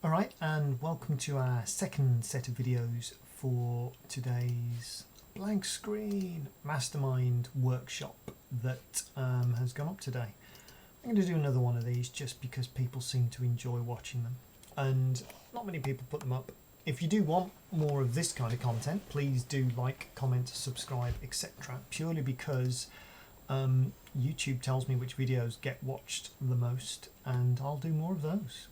Alright, and welcome to our second set of videos for today's blank screen mastermind workshop that has gone up today. I'm going to do another one of these just because people seem to enjoy watching them and not many people put them up. If you do want more of this kind of content, please do like, comment, subscribe, etc. purely because YouTube tells me which videos get watched the most and I'll do more of those.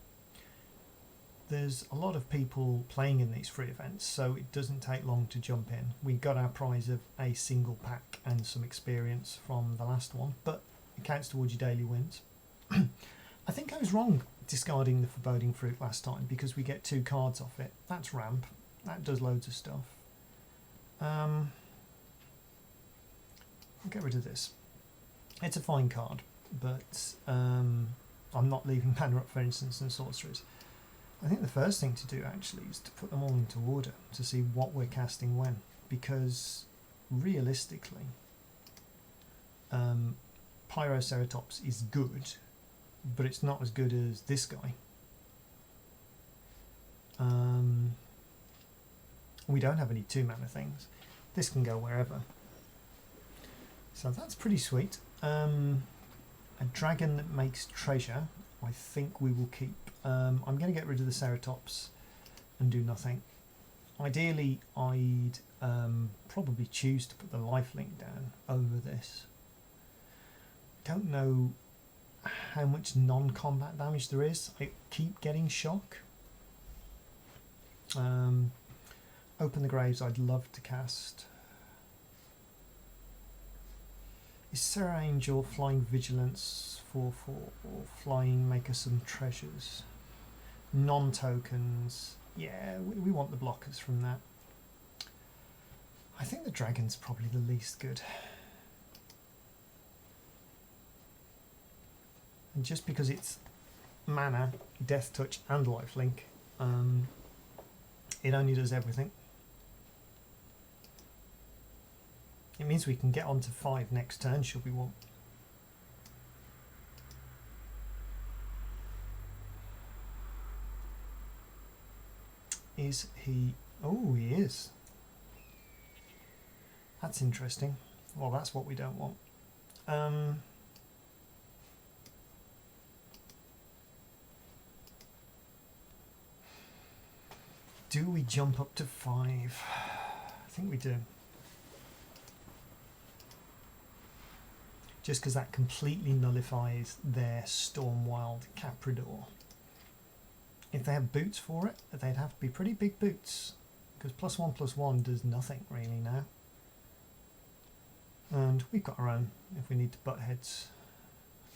There's a lot of people playing in these free events, so it doesn't take long to jump in. We got our prize of a single pack and some experience from the last one, but it counts towards your daily wins. I think I was wrong discarding the foreboding fruit last time because we get 2 cards off it. That's ramp. That does loads of stuff. I'll get rid of this. It's a fine card, but I'm not leaving mana up, for instance, and sorceries. I think the first thing to do actually is to put them all into order to see what we're casting when, because realistically Pyroceratops is good, but it's not as good as this guy. We don't have any 2 mana things. This can go wherever, so that's pretty sweet. A dragon that makes treasure I think we will keep. I'm going to get rid of the Ceratops and do nothing. Ideally, I'd probably choose to put the lifelink down over this. Don't know how much non-combat damage there is. I keep getting shock. Open the Graves I'd love to cast. Is Serra Angel flying vigilance 4/4 or flying make us some treasures? Non-tokens. Yeah, we want the blockers from that. I think the dragon's probably the least good. And just because it's mana, death touch and lifelink, it only does everything. It means we can get on to 5 next turn should we want. Is he... Oh, he is. That's interesting. Well, that's what we don't want. Do we jump up to 5? I think we do. Just because that completely nullifies their Stormwild Caprador. If they have boots for it, they'd have to be pretty big boots, because +1/+1 does nothing really now. And we've got our own if we need to butt heads.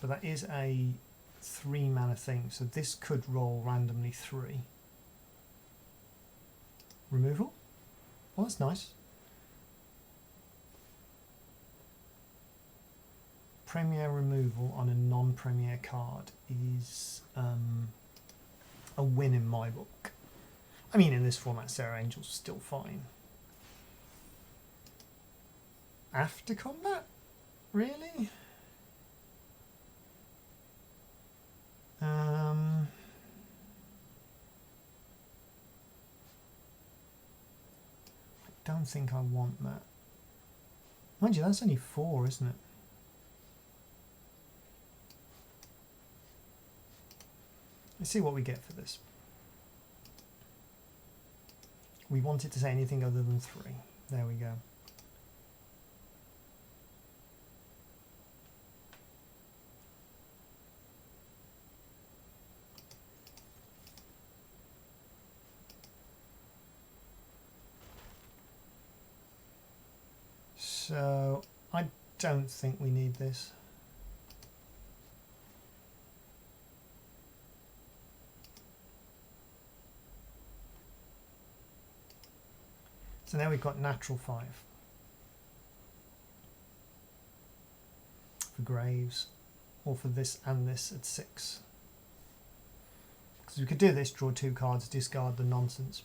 But that is a 3 mana thing, so this could roll randomly 3. Removal? Well, that's nice. Premier removal on a non-premier card is a win in my book. I mean, in this format, Serra Angel's still fine. After combat? Really? I don't think I want that. Mind you, that's only 4, isn't it? Let's see what we get for this. We want it to say anything other than 3. There we go. So I don't think we need this. So now we've got natural 5 for Graves, or for this and this at 6. Because we could do this, draw 2 cards, discard the nonsense.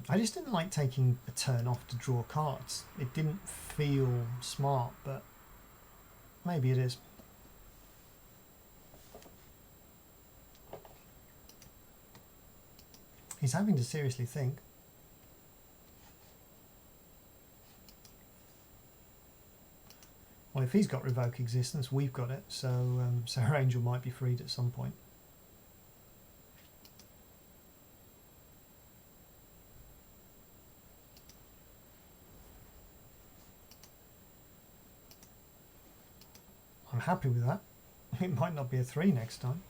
I just didn't like taking a turn off to draw cards. It didn't feel smart, but maybe it is. He's having to seriously think. Well, if he's got revoke existence, we've got it, so so our angel might be freed at some point. I'm happy with that. It might not be a 3 next time.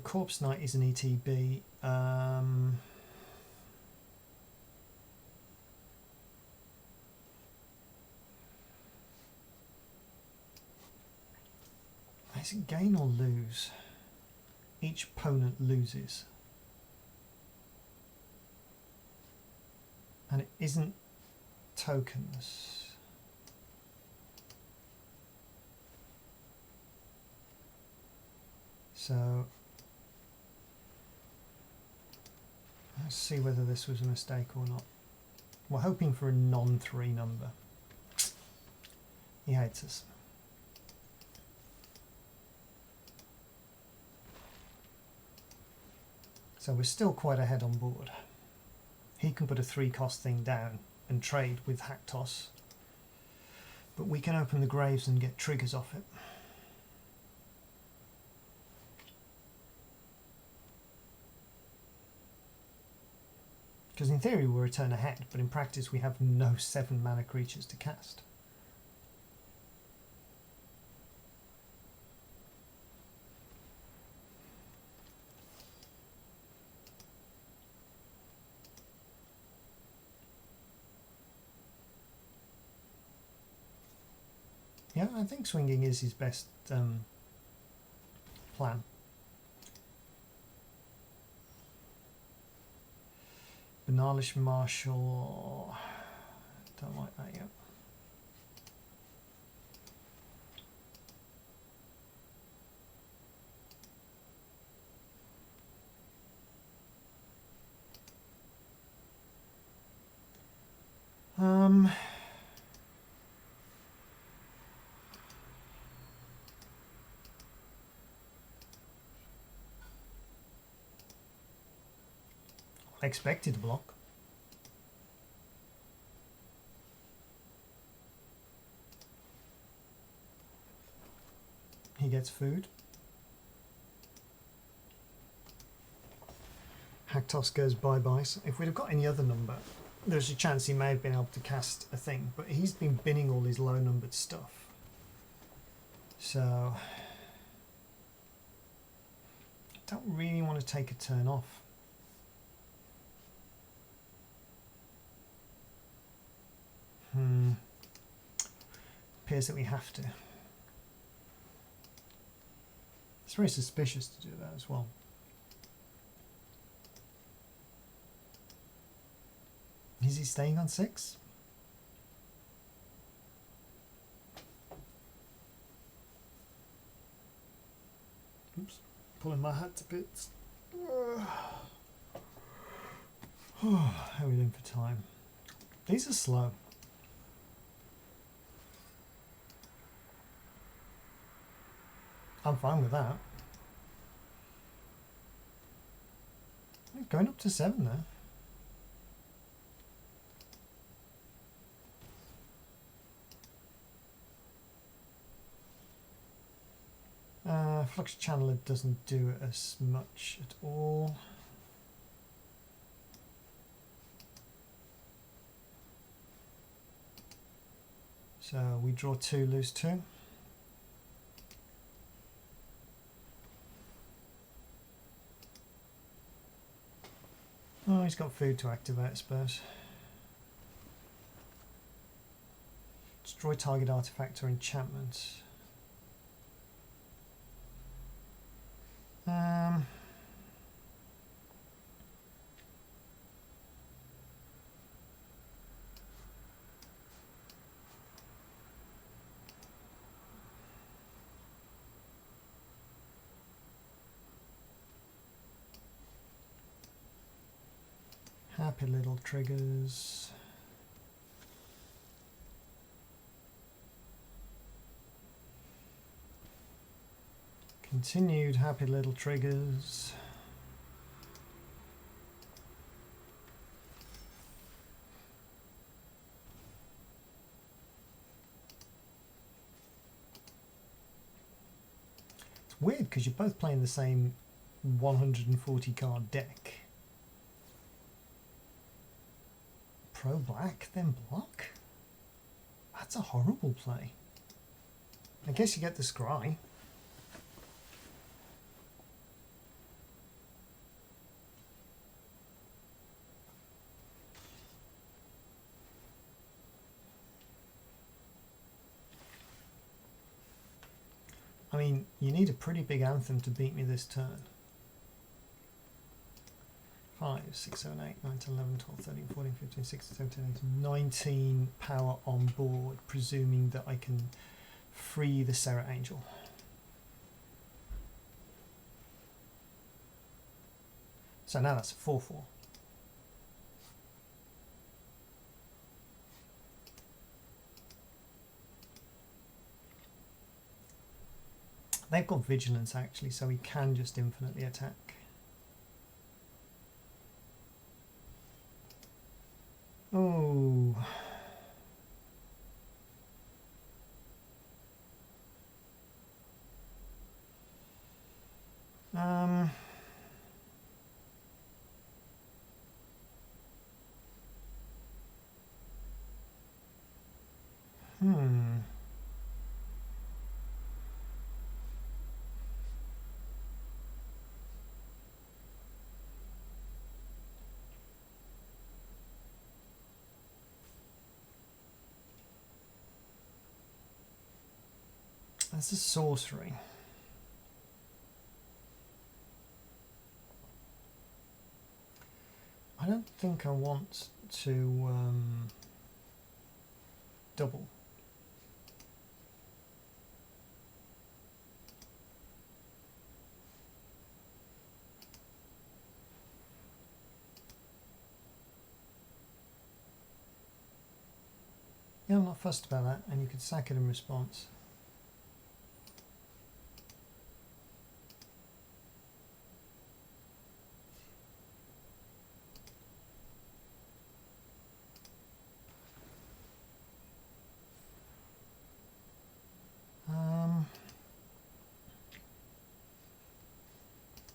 Corpse Knight is an ETB. Is it gain or lose? Each opponent loses. And it isn't tokens. So let's see whether this was a mistake or not. We're hoping for a non-3 number. He hates us. So we're still quite ahead on board. He can put a 3-cost thing down and trade with Hacktoss, but we can open the graves and get triggers off it. Because in theory we're a turn ahead, but in practice we have no 7 mana creatures to cast. Yeah, I think swinging is his best plan. Banalish Marshal, don't like that yet. I expected a block. He gets food. Hacktoss goes bye-bye. So if we'd have got any other number, there's a chance he may have been able to cast a thing, but he's been binning all his low-numbered stuff. So I don't really want to take a turn off. Appears that we have to. It's very suspicious to do that as well. Is he staying on 6? Oops, pulling my hat to bits. How are we doing for time? These are slow. I'm fine with that. Going up to 7 there. Flux Channeler doesn't do it as much at all. So we draw 2, lose 2. Oh, he's got food to activate, I suppose. Destroy target artifact or enchantment. Happy little triggers. Continued happy little triggers. It's weird because you're both playing the same 140 card deck. Pro black, then block? That's a horrible play. I guess you get the scry. I mean, you need a pretty big anthem to beat me this turn. 5, 6, 7, 8, 9, 10, 11, 12, 13, 14, 15, 16, 17, 18, 19 power on board, presuming that I can free the Serra Angel. So now that's a 4-4. They've got vigilance actually, so he can just infinitely attack. Oh. That's a sorcery. I don't think I want to double. Yeah, I'm not fussed about that, and you could sack it in response.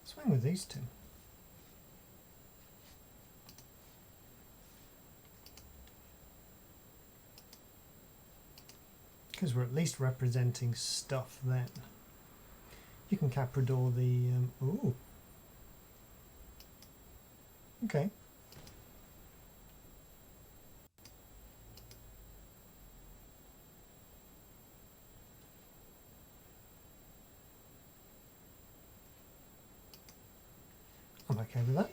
Swing with these two. Because we're at least representing stuff then. You can Caprador the... ooh. Okay. I'm okay with that.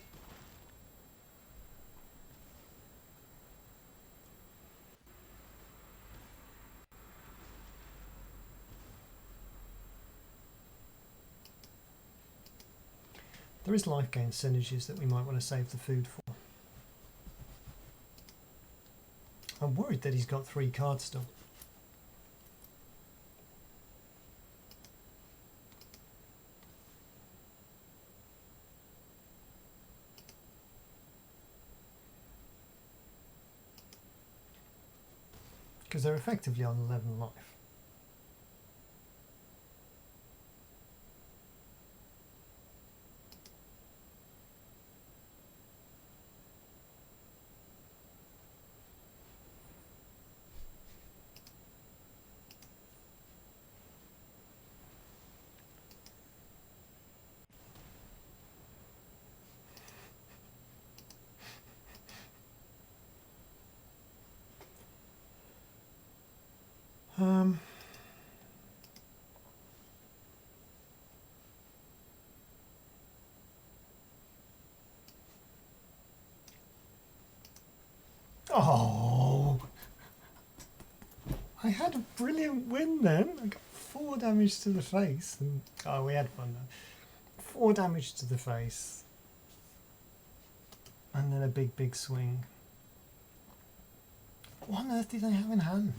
There is life gain synergies that we might want to save the food for. I'm worried that he's got 3 cards still. Because they're effectively on 11 life. Oh, I had a brilliant win then. I got 4 damage to the face. And, oh, we had fun though. 4 damage to the face. And then a big swing. What on earth did I have in hand?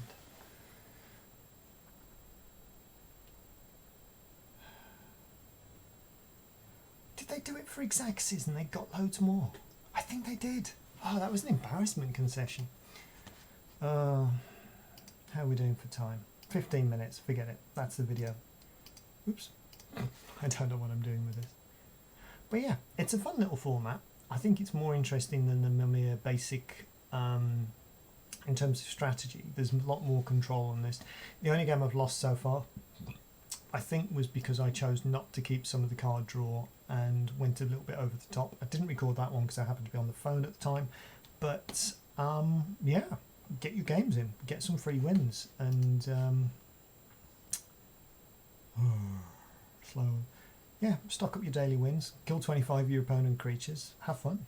do it for Exaxes and they got loads more? I think they did. Oh, that was an embarrassment concession. How are we doing for time? 15 minutes, forget it. That's the video. Oops. I don't know what I'm doing with this. But yeah, it's a fun little format. I think it's more interesting than the Mimir basic in terms of strategy. There's a lot more control on this. The only game I've lost so far, I think, was because I chose not to keep some of the card draw and went a little bit over the top. I didn't record that one because I happened to be on the phone at the time. But yeah, get your games in, get some free wins, and slow. Yeah, stock up your daily wins, kill 25 of your opponent creatures, have fun.